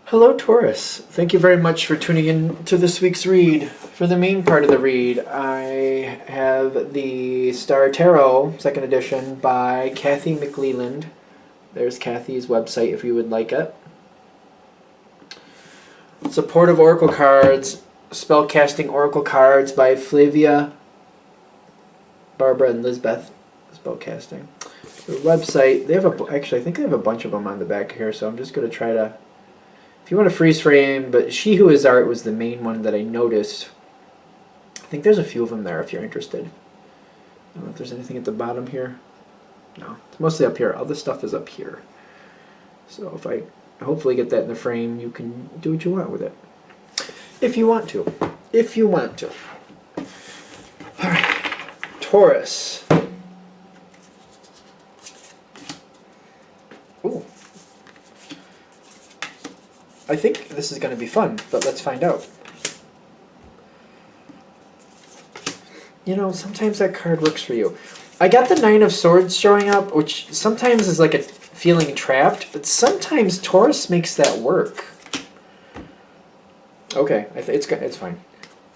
Hello, Taurus. Thank you very much for tuning in to this week's read. For the main part of the read, I have the Star Tarot, second edition, by Kathy McLeland. There's Kathy's website if you would like it. Supportive Oracle Cards, Spellcasting Oracle Cards by Flavia, Barbara, and Lisbeth. Spellcasting. The website, they have actually, I think they have a bunch of them on the back here, so I'm just going to try to. If you want to freeze frame, but She Who Is Art was the main one that I noticed. I think there's a few of them there if you're interested. I don't know if there's anything at the bottom here. No, it's mostly up here. All this stuff is up here. So if I hopefully get that in the frame, you can do what you want with it. If you want to. If you want to. Alright. Taurus. Ooh. I think this is going to be fun, but let's find out. You know, sometimes that card works for you. I got the Nine of Swords showing up, which sometimes is like a feeling trapped, but sometimes Taurus makes that work. Okay, it's fine.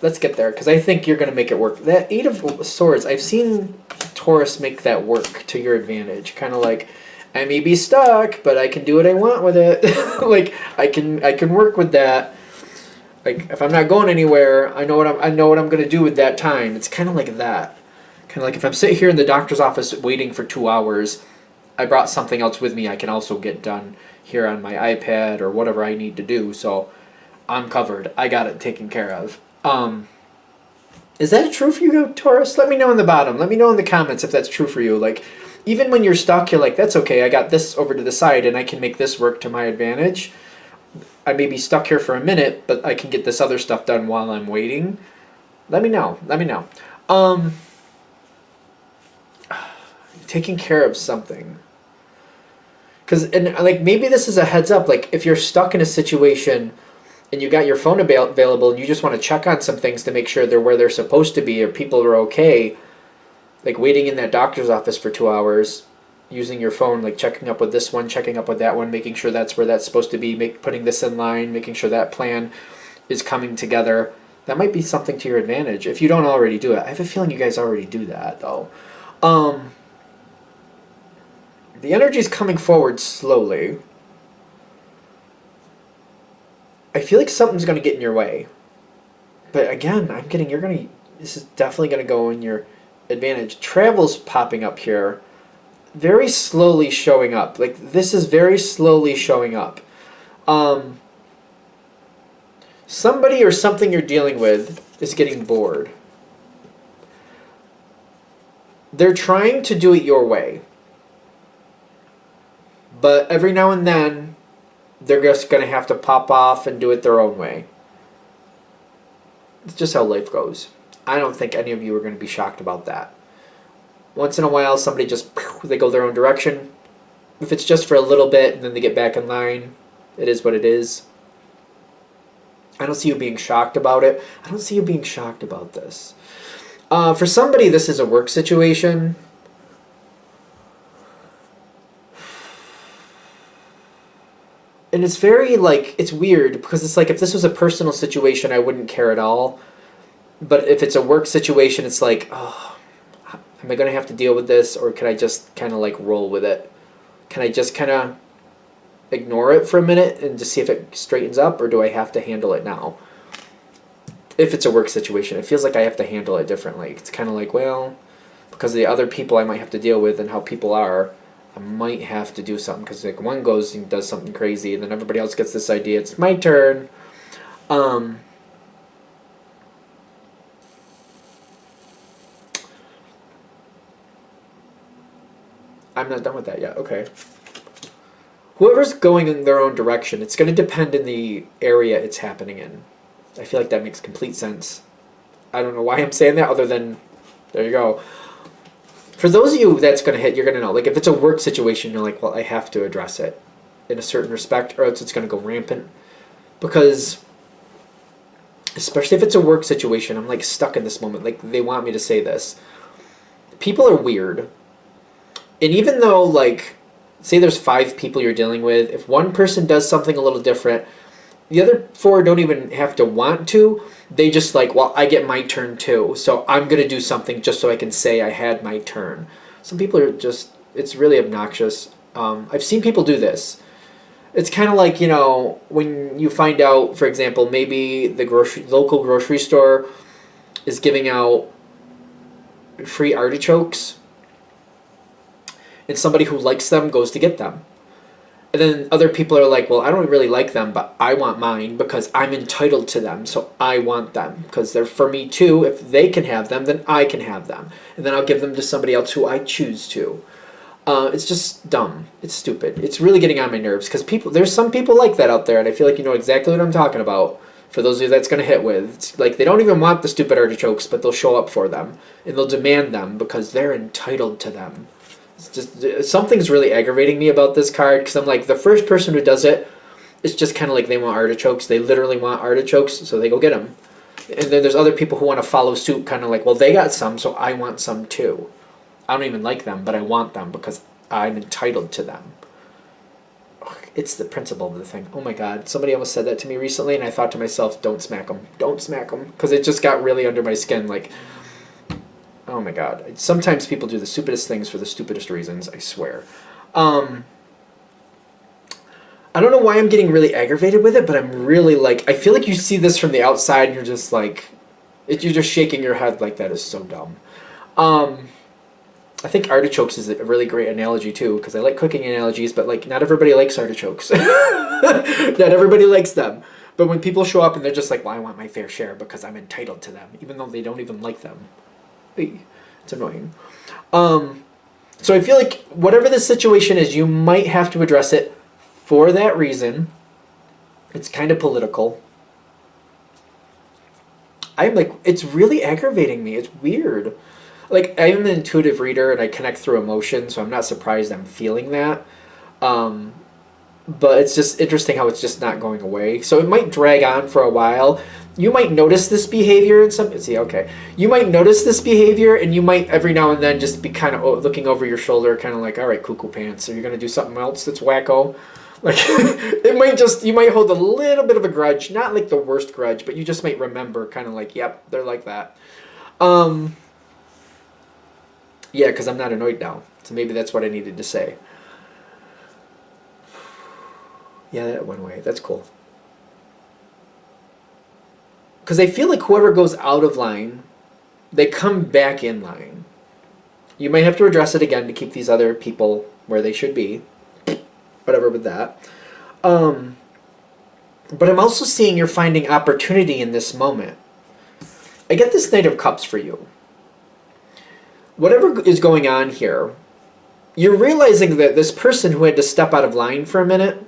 Let's get there, because I think you're going to make it work. That Eight of Swords, I've seen Taurus make that work to your advantage. Kind of like, I may be stuck, but I can do what I want with it. Like I can work with that. Like if I'm not going anywhere, I know what I'm gonna do with that time. It's kind of like that. Kind of like if I'm sitting here in the doctor's office waiting for 2 hours, I brought something else with me I can also get done here on my iPad or whatever I need to do. So I'm covered. I got it taken care of. Is that true for you, Taurus? Let me know in the bottom. Let me know in the comments if that's true for you. Like, even when you're stuck, you're like, that's okay, I got this over to the side and I can make this work to my advantage. I may be stuck here for a minute, but I can get this other stuff done while I'm waiting. Let me know. Let me know. Taking care of something. And like, maybe this is a heads up. Like, if you're stuck in a situation and you got your phone available and you just want to check on some things to make sure they're where they're supposed to be or people are okay, like waiting in that doctor's office for 2 hours, using your phone, like checking up with this one, checking up with that one, making sure that's where that's supposed to be, putting this in line, making sure that plan is coming together. That might be something to your advantage if you don't already do it. I have a feeling you guys already do that, though. The energy is coming forward slowly. I feel like something's going to get in your way. But again, I'm getting, this is definitely going to go in your advantage. Travel's popping up here. Very slowly showing up. Like, this is very slowly showing up. Somebody or something you're dealing with is getting bored. They're trying to do it your way. But every now and then, they're just going to have to pop off and do it their own way. It's just how life goes. I don't think any of you are going to be shocked about that. Once in a while, somebody just, they go their own direction. If it's just for a little bit and then they get back in line, it is what it is. I don't see you being shocked about it. I don't see you being shocked about this. For somebody, this is a work situation. And it's very, like, it's weird because it's like if this was a personal situation, I wouldn't care at all. But if it's a work situation, it's like, oh, am I going to have to deal with this, or can I just kind of like roll with it? Can I just kind of ignore it for a minute and just see if it straightens up, or do I have to handle it now? If it's a work situation, it feels like I have to handle it differently. It's kind of like, well, because of the other people I might have to deal with and how people are, I might have to do something, because like one goes and does something crazy and then everybody else gets this idea, it's my turn. I'm not done with that yet. Okay. Whoever's going in their own direction, it's going to depend in the area it's happening in. I feel like that makes complete sense. I don't know why I'm saying that other than, there you go. For those of you that's going to hit, you're going to know. Like if it's a work situation, you're like, well, I have to address it in a certain respect or else it's going to go rampant. Because, especially if it's a work situation, I'm like stuck in this moment. Like they want me to say this. People are weird. And even though, like, say there's 5 people you're dealing with, if one person does something a little different, The other four don't even have to want to. They just like, well, I get my turn too, so I'm going to do something just so I can say I had my turn. Some people are just, it's really obnoxious. I've seen people do this. It's kind of like, when you find out, for example, maybe the local grocery store is giving out free artichokes, and somebody who likes them goes to get them. And then other people are like, well, I don't really like them, but I want mine because I'm entitled to them, so I want them because they're for me too. If they can have them, then I can have them. And then I'll give them to somebody else who I choose to. It's just dumb. It's stupid. It's really getting on my nerves because there's some people like that out there, and I feel like you know exactly what I'm talking about. For those of you that's going to hit with, it's like they don't even want the stupid artichokes, but they'll show up for them, and they'll demand them because they're entitled to them. It's just something's really aggravating me about this card because I'm like, the first person who does it, it's just kind of like they want artichokes. They literally want artichokes, so they go get them. And then there's other people who want to follow suit, kind of like, well, they got some, so I want some too. I don't even like them, but I want them because I'm entitled to them. It's the principle of the thing. Oh my God, somebody almost said that to me recently, and I thought to myself, don't smack them. Don't smack them. Because it just got really under my skin, like, oh my God. Sometimes people do the stupidest things for the stupidest reasons, I swear. I don't know why I'm getting really aggravated with it, but I'm really like, I feel like you see this from the outside and you're just like, you're just shaking your head like that is so dumb. I think artichokes is a really great analogy too, because I like cooking analogies, but like not everybody likes artichokes. Not everybody likes them. But when people show up and they're just like, well, I want my fair share because I'm entitled to them, even though they don't even like them. It's annoying. So I feel like whatever the situation is, you might have to address it for that reason. It's kind of political. I'm like, it's really aggravating me. It's weird. Like, I'm an intuitive reader and I connect through emotion, so I'm not surprised I'm feeling that. But it's just interesting how it's just not going away. So it might drag on for a while. You might notice this behavior in some... See, okay. You might notice this behavior, and you might every now and then just be kind of looking over your shoulder, kind of like, all right, cuckoo pants, are you going to do something else that's wacko? Like, it might just... You might hold a little bit of a grudge. Not like the worst grudge, but you just might remember kind of like, yep, they're like that. Yeah, because I'm not annoyed now. So maybe that's what I needed to say. Yeah, that went away. That's cool. Because I feel like whoever goes out of line, they come back in line. You might have to address it again to keep these other people where they should be. Whatever with that. But I'm also seeing you're finding opportunity in this moment. I get this Knight of Cups for you. Whatever is going on here, you're realizing that this person who had to step out of line for a minute,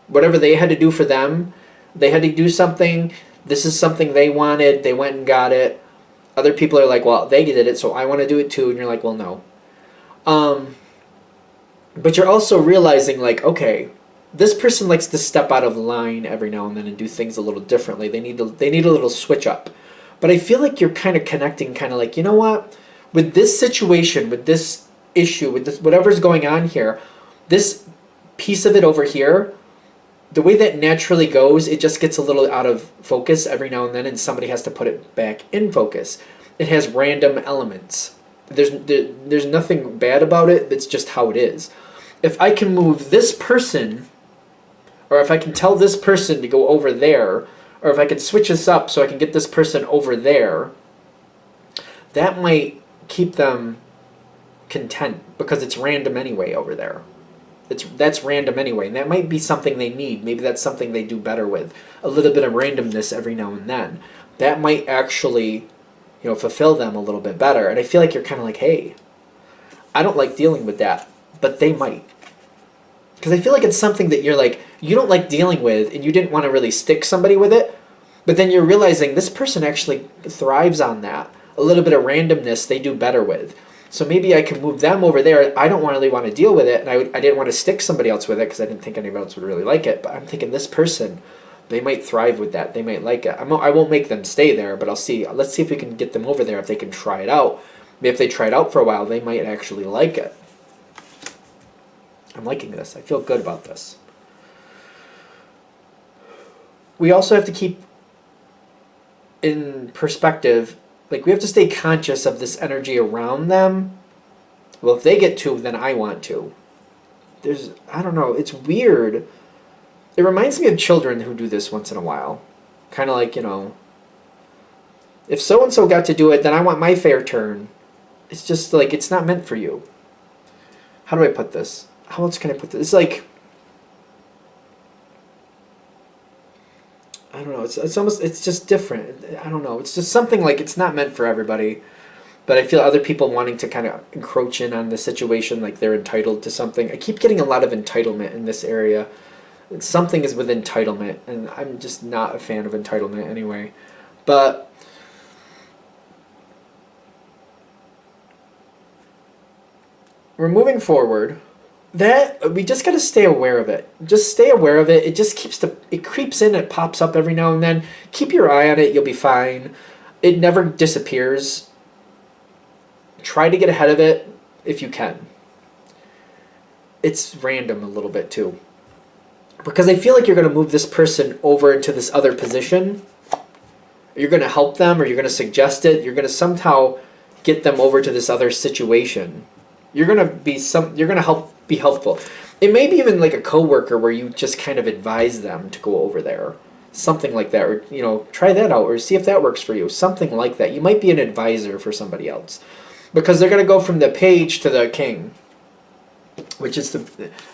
whatever they had to do for them, they had to do something. This is something they wanted. They went and got it. Other people are like, well, they did it, so I want to do it too. And you're like, well, no. But you're also realizing, like, okay, this person likes to step out of line every now and then and do things a little differently. They need a little switch up. But I feel like you're kind of connecting, kind of like, you know what? With this situation, with this issue, with this whatever's going on here, this piece of it over here, the way that naturally goes, it just gets a little out of focus every now and then, and somebody has to put it back in focus. It has random elements. There's nothing bad about it. It's just how it is. If I can move this person, or if I can tell this person to go over there, or if I can switch this up so I can get this person over there, that might keep them content because it's random anyway over there. That's random anyway, and that might be something they need. Maybe that's something they do better with. A little bit of randomness every now and then. That might actually, fulfill them a little bit better. And I feel like you're kind of like, hey, I don't like dealing with that, but they might. Because I feel like it's something that you're like, you don't like dealing with, and you didn't want to really stick somebody with it, but then you're realizing this person actually thrives on that. A little bit of randomness they do better with. So maybe I can move them over there. I don't really want to deal with it, and I didn't want to stick somebody else with it because I didn't think anybody else would really like it. But I'm thinking this person, they might thrive with that. They might like it. I won't make them stay there, but I'll see. Let's see if we can get them over there, if they can try it out. Maybe if they try it out for a while, they might actually like it. I'm liking this. I feel good about this. we also have to keep in perspective, like we have to stay conscious of this energy around them. Well, if they get to, then I want to. I don't know, it's weird. It reminds me of children who do this once in a while. Kind of like, if so-and-so got to do it, then I want my fair turn. It's just like, it's not meant for you. How do I put this? How else can I put this? It's like, I don't know, it's just different. I don't know, it's just something like it's not meant for everybody. But I feel other people wanting to kind of encroach in on the situation, like they're entitled to something. I keep getting a lot of entitlement in this area. Something is with entitlement, and I'm just not a fan of entitlement anyway. But we're moving forward. That we just got to stay aware of it. Just stay aware of it. It just it creeps in. It pops up every now and then. Keep your eye on it. You'll be fine. It never disappears. Try to get ahead of it if you can. It's random a little bit too. Because I feel like you're going to move this person over into this other position. You're going to help them, or you're going to suggest it. You're going to somehow get them over to this other situation. You're going to be helpful. It may be even like a coworker where you just kind of advise them to go over there. Something like that, or try that out, or see if that works for you. Something like that. You might be an advisor for somebody else. Because they're going to go from the page to the king.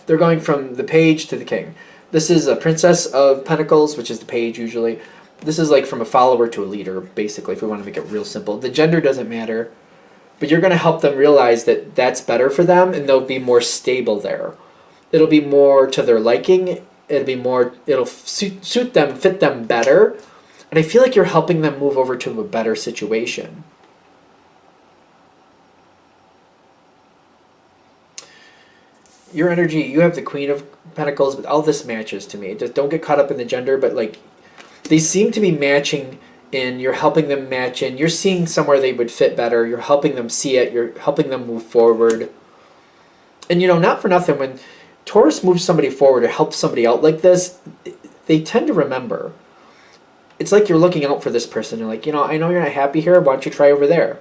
They're going from the page to the king. This is a Princess of Pentacles, which is the page usually. This is like from a follower to a leader, basically, if we want to make it real simple. The gender doesn't matter, but you're going to help them realize that that's better for them, and they'll be more stable there. It'll be more to their liking. It'll suit them, fit them better. And I feel like you're helping them move over to a better situation. Your energy, you have the Queen of Pentacles, but all this matches to me. Just don't get caught up in the gender, but like they seem to be matching in. You're helping them match in. You're seeing somewhere they would fit better. You're helping them see it. You're helping them move forward. And not for nothing, when Taurus moves somebody forward or helps somebody out like this, they tend to remember. It's like you're looking out for this person. You're like, I know you're not happy here. Why don't you try over there?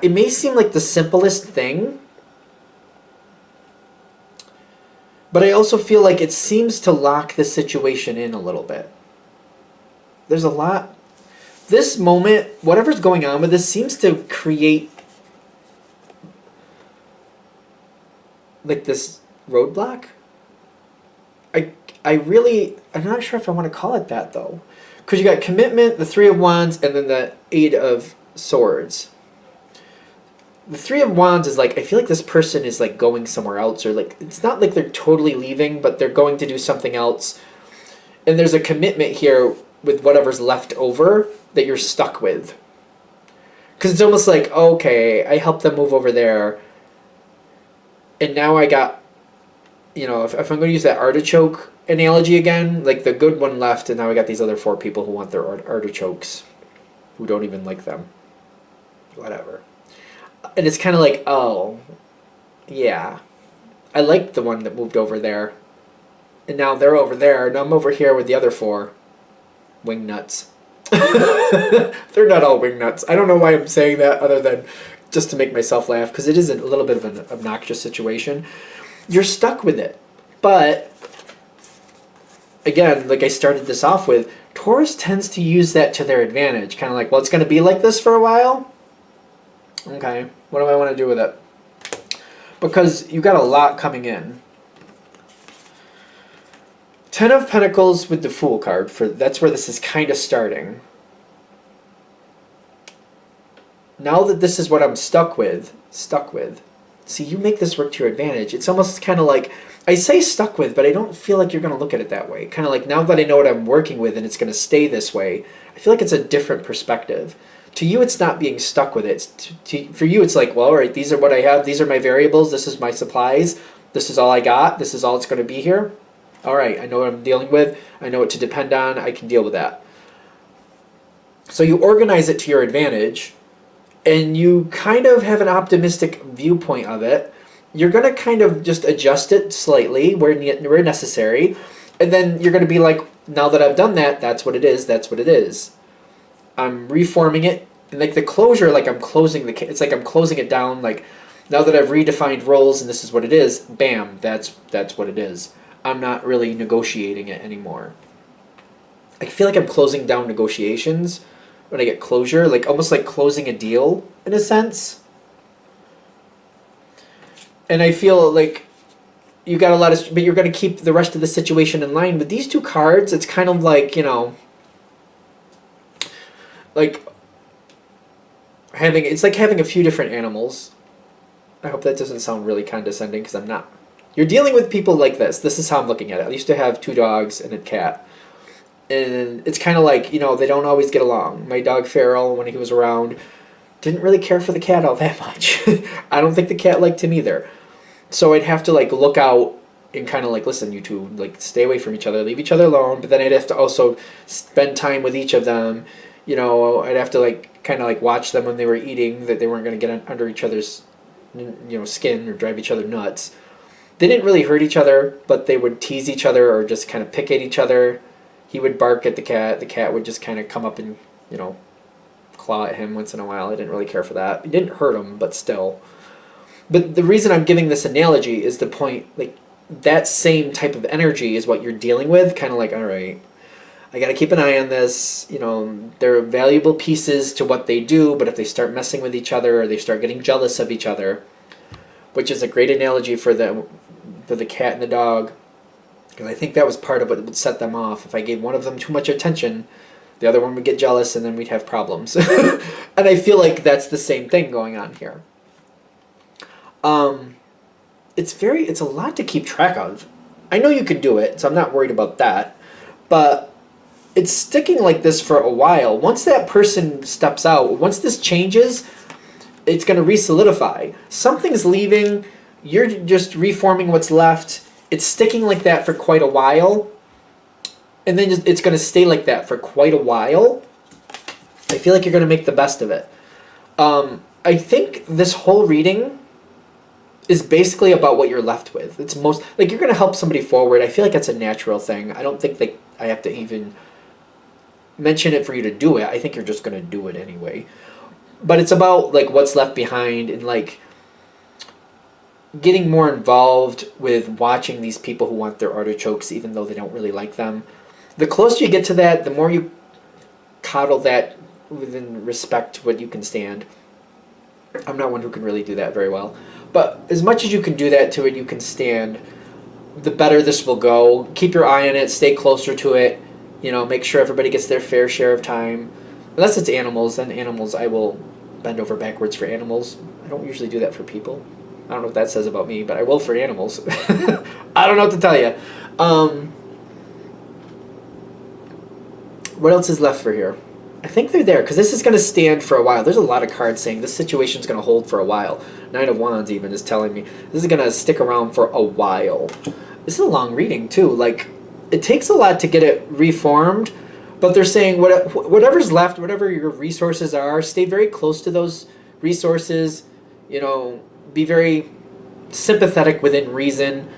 It may seem like the simplest thing, but I also feel like it seems to lock the situation in a little bit. There's a lot. This moment, whatever's going on with this, seems to create like this roadblock. I'm not sure if I want to call it that though. Because you got commitment, the Three of Wands, and then the Eight of Swords. The Three of Wands is like, I feel like this person is like going somewhere else, or like, it's not like they're totally leaving, but they're going to do something else. And there's a commitment here with whatever's left over that you're stuck with. Because it's almost like, okay, I helped them move over there. And now I got, if I'm going to use that artichoke analogy again, like the good one left, and now I got these other 4 people who want their artichokes, who don't even like them. Whatever. And it's kind of like, oh, yeah, I liked the one that moved over there. And now they're over there, and I'm over here with the other 4 wing nuts. They're not all wing nuts. I don't know why I'm saying that other than just to make myself laugh, because it is a little bit of an obnoxious situation. You're stuck with it. But, again, like I started this off with, Taurus tends to use that to their advantage. Kind of like, well, it's going to be like this for a while. Okay, what do I want to do with it? Because you got a lot coming in. 10 of Pentacles with the Fool card. That's where this is kind of starting. Now that this is what I'm stuck with. See, you make this work to your advantage. It's almost kind of like, I say stuck with, but I don't feel like you're going to look at it that way. Kind of like, now that I know what I'm working with and it's going to stay this way, I feel like it's a different perspective. To you, it's not being stuck with it. For you, it's like, well, all right, these are what I have. These are my variables. This is my supplies. This is all I got. This is all it's going to be here. All right, I know what I'm dealing with. I know what to depend on. I can deal with that. So you organize it to your advantage, and you kind of have an optimistic viewpoint of it. You're going to kind of just adjust it slightly where necessary, And then you're going to be like, now that I've done that, that's what it is, that's what it is. I'm reforming it. And like the closure, like I'm closing it's like I'm closing it down. Like now that I've redefined roles and this is what it is, bam, that's what it is. I'm not really negotiating it anymore. I feel like I'm closing down negotiations when I get closure, like almost like closing a deal in a sense. And I feel like you got a lot of, but you're going to keep the rest of the situation in line. With these two cards, it's kind of like, like it's like having a few different animals. I hope that doesn't sound really condescending because I'm not. You're dealing with people like this. This is how I'm looking at it. I used to have 2 dogs and a cat. And it's kind of like, they don't always get along. My dog Farrell, when he was around, didn't really care for the cat all that much. I don't think the cat liked him either. So I'd have to like look out and kind of like, listen, you two, like stay away from each other, leave each other alone. But then I'd have to also spend time with each of them. I'd have to like kind of like watch them when they were eating, that they weren't going to get under each other's, skin or drive each other nuts. They didn't really hurt each other, but they would tease each other or just kind of pick at each other. He would bark at the cat. The cat would just kind of come up and, claw at him once in a while. I didn't really care for that. It didn't hurt him, but still. But the reason I'm giving this analogy is the point, like, that same type of energy is what you're dealing with. Kind of like, all right, I got to keep an eye on this. They're valuable pieces to what they do, but if they start messing with each other or they start getting jealous of each other, which is a great analogy for the cat and the dog, because I think that was part of what would set them off. If I gave one of them too much attention, the other one would get jealous and then we'd have problems. And I feel like that's the same thing going on here. It's a lot to keep track of. I know you can do it, so I'm not worried about that. But it's sticking like this for a while. Once that person steps out, once this changes, it's going to re-solidify. Something's leaving, you're just reforming what's left. It's sticking like that for quite a while. And then it's going to stay like that for quite a while. I feel like you're going to make the best of it. I think this whole reading is basically about what you're left with. It's most like you're going to help somebody forward. I feel like that's a natural thing. I don't think that I have to even mention it for you to do it. I think you're just going to do it anyway. But it's about like what's left behind and like getting more involved with watching these people who want their artichokes even though they don't really like them. The closer you get to that, the more you coddle that within respect to what you can stand. I'm not one who can really do that very well. But as much as you can do that to it, you can stand, the better this will go. Keep your eye on it. Stay closer to it. Make sure everybody gets their fair share of time. Unless it's animals, then animals, I will bend over backwards for animals. I don't usually do that for people. I don't know what that says about me, but I will for animals. I don't know what to tell you. What else is left for here? I think they're there, because this is going to stand for a while. There's a lot of cards saying this situation's going to hold for a while. Nine of Wands even is telling me this is going to stick around for a while. This is a long reading, too. Like, it takes a lot to get it reformed, but they're saying whatever's left, whatever your resources are, stay very close to those resources. Be very sympathetic within reason,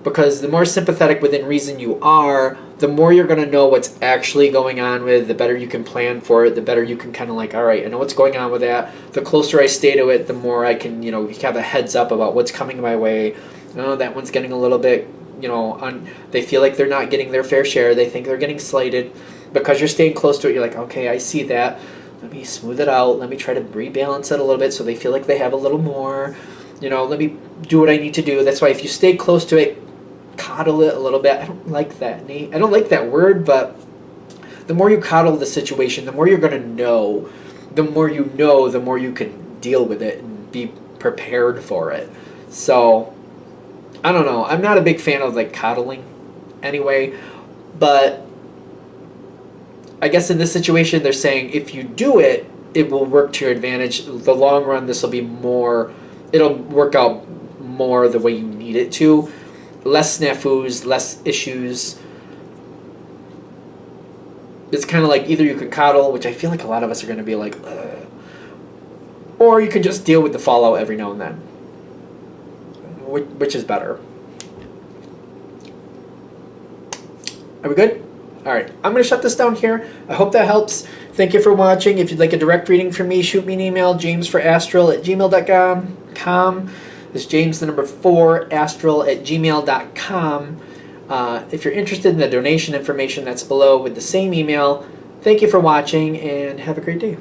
because the more sympathetic within reason you are, the more you're going to know what's actually going on with, the better you can plan for it, the better you can kind of like, all right, I know what's going on with that. The closer I stay to it, the more I can, have a heads up about what's coming my way. Oh, that one's getting a little bit, they feel like they're not getting their fair share. They think they're getting slighted. Because you're staying close to it, you're like, okay, I see that. Let me smooth it out. Let me try to rebalance it a little bit so they feel like they have a little more. Let me do what I need to do. That's why if you stay close to it, coddle it a little bit. I don't like that, Nate. I don't like that word, but the more you coddle the situation, the more you're going to know. The more you know, the more you can deal with it and be prepared for it. So, I don't know. I'm not a big fan of like coddling anyway, but I guess in this situation they're saying if you do it, it will work to your advantage. The long run, this will be more, it'll work out more the way you need it to. Less snafus, less issues. It's kind of like either you can coddle, which I feel like a lot of us are going to be like, ugh, or you can just deal with the fallout every now and then. Which is better? Are we good? All right, I'm going to shut this down here. I hope that helps. Thank you for watching. If you'd like a direct reading from me, shoot me an email, jamesforastral@gmail.com. This is James, the number 4, astral@gmail.com. If you're interested in the donation information, that's below with the same email. Thank you for watching, and have a great day.